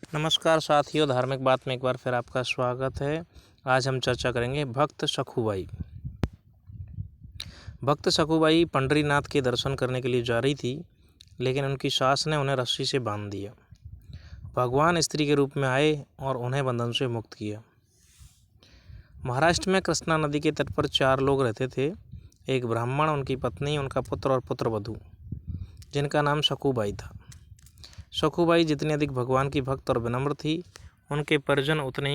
नमस्कार साथियों, धार्मिक बात में एक बार फिर आपका स्वागत है। आज हम चर्चा करेंगे भक्त सखुबाई। भक्त सखुबाई पंढरीनाथ के दर्शन करने के लिए जा रही थी, लेकिन उनकी सास ने उन्हें रस्सी से बांध दिया। भगवान स्त्री के रूप में आए और उन्हें बंधन से मुक्त किया। महाराष्ट्र में कृष्णा नदी के तट पर 4 लोग रहते थे। एक ब्राह्मण, उनकी पत्नी, उनका पुत्र और पुत्रवधू, जिनका नाम सखुबाई था। सखुबाई जितनी अधिक भगवान की भक्त और विनम्र थी, उनके परिजन उतने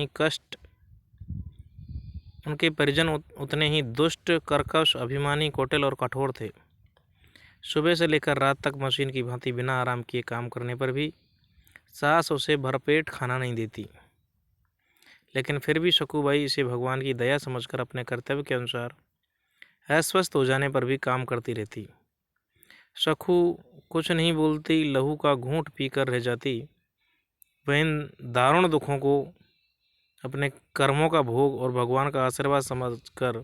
ही दुष्ट, कर्कश, अभिमानी, कुटिल और कठोर थे। सुबह से लेकर रात तक मशीन की भांति बिना आराम किए काम करने पर भी सास उसे भरपेट खाना नहीं देती। लेकिन फिर भी सखुबाई इसे भगवान की दया समझकर अपने कर्तव्य के अनुसार अस्वस्थ हो जाने पर भी काम करती रहती। सखु कुछ नहीं बोलती, लहू का घूंट पीकर रह जाती। वह इन दारुण दुखों को अपने कर्मों का भोग और भगवान का आशीर्वाद समझकर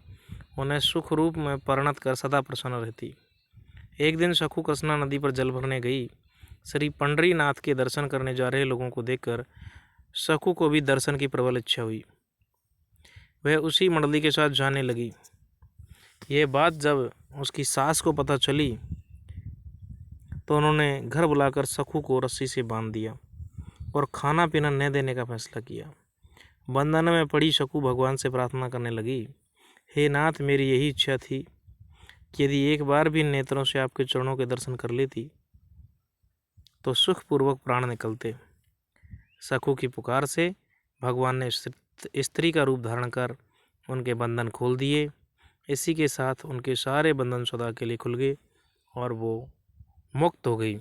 उन्हें सुख रूप में परिणत कर सदा प्रसन्न रहती। एक दिन सखु कृष्णा नदी पर जल भरने गई। श्री पंढरीनाथ के दर्शन करने जा रहे लोगों को देखकर सखु को भी दर्शन की प्रबल इच्छा हुई। वह उसी मंडली के साथ जाने लगी। यह बात जब उसकी सास को पता चली तो उन्होंने घर बुलाकर सखु को रस्सी से बांध दिया और खाना पीना न देने का फैसला किया। बंधन में पड़ी सखु भगवान से प्रार्थना करने लगी, हे नाथ, मेरी यही इच्छा थी कि यदि एक बार भी नेत्रों से आपके चरणों के दर्शन कर लेती तो सुखपूर्वक प्राण निकलते। सखु की पुकार से भगवान ने स्त्री का रूप धारण कर उनके बंधन खोल दिए। इसी के साथ उनके सारे बंधन सदा के लिए खुल गए और वो मुक्त हो गई।